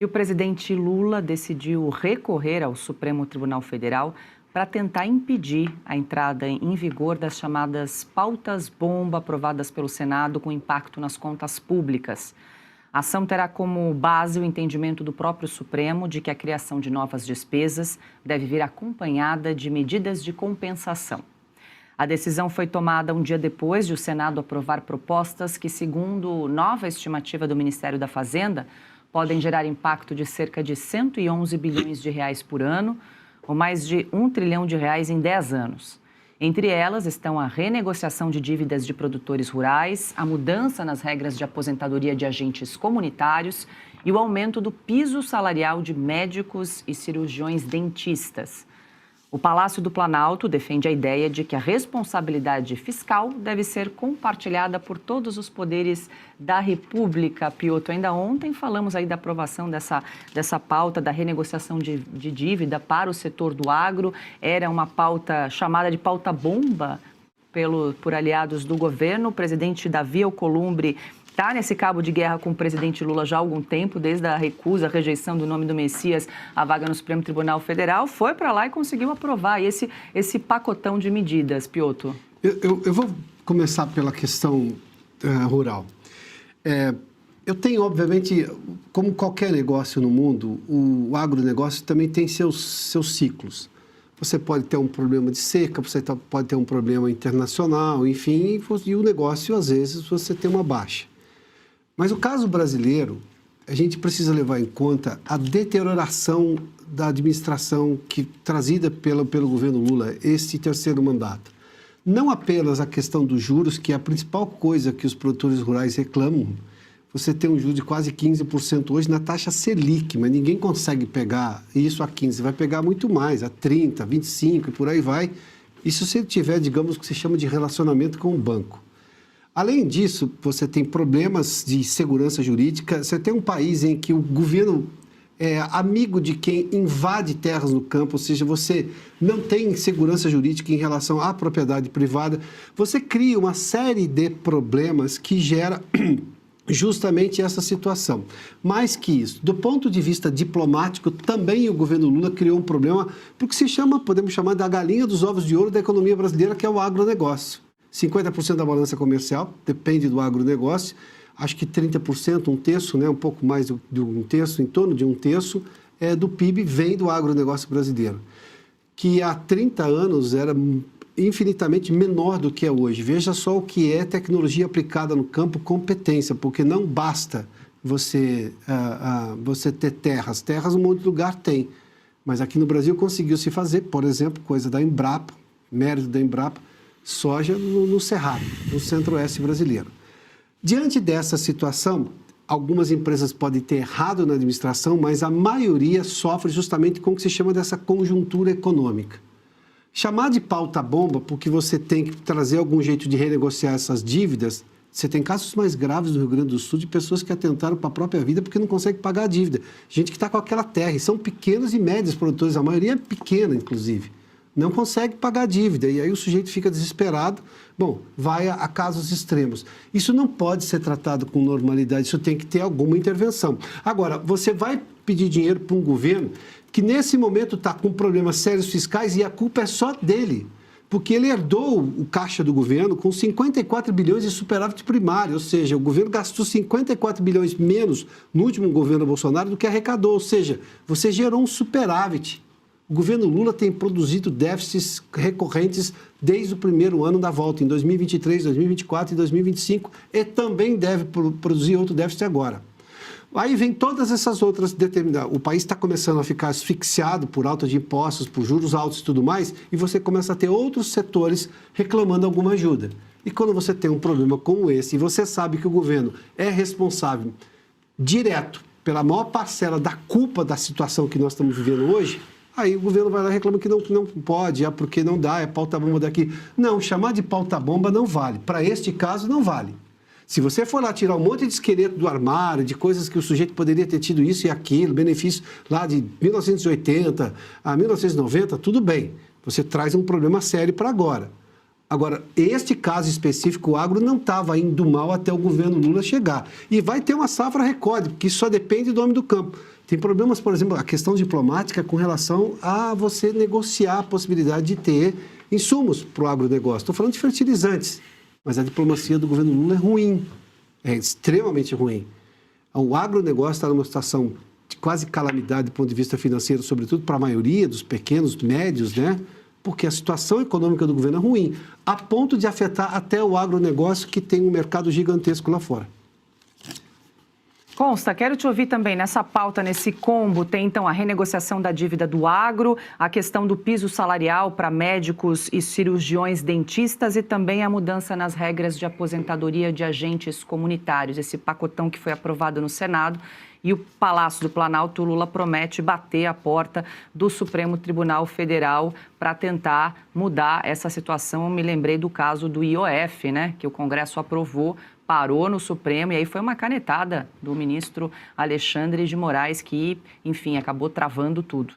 E o presidente Lula decidiu recorrer ao Supremo Tribunal Federal para tentar impedir a entrada em vigor das chamadas pautas-bomba aprovadas pelo Senado com impacto nas contas públicas. A ação terá como base o entendimento do próprio Supremo de que a criação de novas despesas deve vir acompanhada de medidas de compensação. A decisão foi tomada um dia depois de o Senado aprovar propostas que, segundo nova estimativa do Ministério da Fazenda, podem gerar impacto de cerca de 111 bilhões de reais por ano, ou mais de R$ 1 trilhão em 10 anos. Entre elas estão a renegociação de dívidas de produtores rurais, a mudança nas regras de aposentadoria de agentes comunitários e o aumento do piso salarial de médicos e cirurgiões dentistas. O Palácio do Planalto defende a ideia de que a responsabilidade fiscal deve ser compartilhada por todos os poderes da República. Piotr, ainda ontem falamos aí da aprovação dessa pauta da renegociação de dívida para o setor do agro. Era uma pauta chamada de pauta-bomba por aliados do governo. O presidente Davi Alcolumbre está nesse cabo de guerra com o presidente Lula já há algum tempo, desde a recusa, a rejeição do nome do Messias à vaga no Supremo Tribunal Federal, foi para lá e conseguiu aprovar esse pacotão de medidas, Piotr. Eu vou começar pela questão rural. Eu tenho, obviamente, como qualquer negócio no mundo, o agronegócio também tem seus ciclos. Você pode ter um problema de seca, você pode ter um problema internacional, enfim, e o negócio, às vezes, você tem uma baixa. Mas o caso brasileiro, a gente precisa levar em conta a deterioração da administração trazida pelo governo Lula, este terceiro mandato. Não apenas a questão dos juros, que é a principal coisa que os produtores rurais reclamam. Você tem um juro de quase 15% hoje na taxa Selic, mas ninguém consegue pegar isso a 15%. Vai pegar muito mais, a 30%, 25% e por aí vai. Isso se tiver, digamos, o que se chama de relacionamento com o banco. Além disso, você tem problemas de segurança jurídica. Você tem um país em que o governo é amigo de quem invade terras no campo, ou seja, você não tem segurança jurídica em relação à propriedade privada. Você cria uma série de problemas que gera justamente essa situação. Mais que isso, do ponto de vista diplomático, também o governo Lula criou um problema, porque podemos chamar da galinha dos ovos de ouro da economia brasileira, que é o agronegócio. 50% da balança comercial depende do agronegócio, acho que 30%, um terço, né, um pouco mais de um terço, em torno de um terço do PIB vem do agronegócio brasileiro, que há 30 anos era infinitamente menor do que é hoje. Veja só o que é tecnologia aplicada no campo, competência, porque não basta você ter terras. Terras um monte de lugar tem, mas aqui no Brasil conseguiu se fazer, por exemplo, coisa da Embrapa, mérito da Embrapa, soja no Cerrado, no centro-oeste brasileiro. Diante dessa situação, algumas empresas podem ter errado na administração, mas a maioria sofre justamente com o que se chama dessa conjuntura econômica. Chamar de pauta-bomba, porque você tem que trazer algum jeito de renegociar essas dívidas. Você tem casos mais graves no Rio Grande do Sul de pessoas que atentaram para a própria vida porque não conseguem pagar a dívida. Gente que está com aquela terra, e são pequenos e médios produtores, a maioria é pequena, inclusive. Não consegue pagar a dívida, e aí o sujeito fica desesperado, vai a casos extremos. Isso não pode ser tratado com normalidade, isso tem que ter alguma intervenção. Agora, você vai pedir dinheiro para um governo que nesse momento está com problemas sérios fiscais e a culpa é só dele, porque ele herdou o caixa do governo com 54 bilhões de superávit primário, ou seja, o governo gastou 54 bilhões menos no último governo Bolsonaro do que arrecadou, ou seja, você gerou um superávit. O governo Lula tem produzido déficits recorrentes desde o primeiro ano da volta, em 2023, 2024 e 2025, e também deve produzir outro déficit agora. Aí vem todas essas outras determinadas. O país está começando a ficar asfixiado por alta de impostos, por juros altos e tudo mais, e você começa a ter outros setores reclamando alguma ajuda. E quando você tem um problema como esse, e você sabe que o governo é responsável direto pela maior parcela da culpa da situação que nós estamos vivendo hoje, aí o governo vai lá e reclama que não pode, porque não dá, é pauta-bomba daqui. Não, chamar de pauta-bomba não vale. Para este caso, não vale. Se você for lá tirar um monte de esqueleto do armário, de coisas que o sujeito poderia ter tido isso e aquilo, benefício lá de 1980 a 1990, tudo bem. Você traz um problema sério para agora. Agora, este caso específico, o agro não estava indo mal até o governo Lula chegar. E vai ter uma safra recorde, porque isso só depende do homem do campo. Tem problemas, por exemplo, a questão diplomática com relação a você negociar a possibilidade de ter insumos para o agronegócio. Estou falando de fertilizantes, mas a diplomacia do governo Lula é ruim, é extremamente ruim. O agronegócio está numa situação de quase calamidade do ponto de vista financeiro, sobretudo para a maioria dos pequenos, médios, né? Porque a situação econômica do governo é ruim, a ponto de afetar até o agronegócio, que tem um mercado gigantesco lá fora. Consta, quero te ouvir também nessa pauta, nesse combo, tem então a renegociação da dívida do agro, a questão do piso salarial para médicos e cirurgiões dentistas e também a mudança nas regras de aposentadoria de agentes comunitários, esse pacotão que foi aprovado no Senado. E o Palácio do Planalto, Lula promete bater a porta do Supremo Tribunal Federal para tentar mudar essa situação. Eu me lembrei do caso do IOF, né, que o Congresso aprovou, parou no Supremo, e aí foi uma canetada do ministro Alexandre de Moraes que, enfim, acabou travando tudo.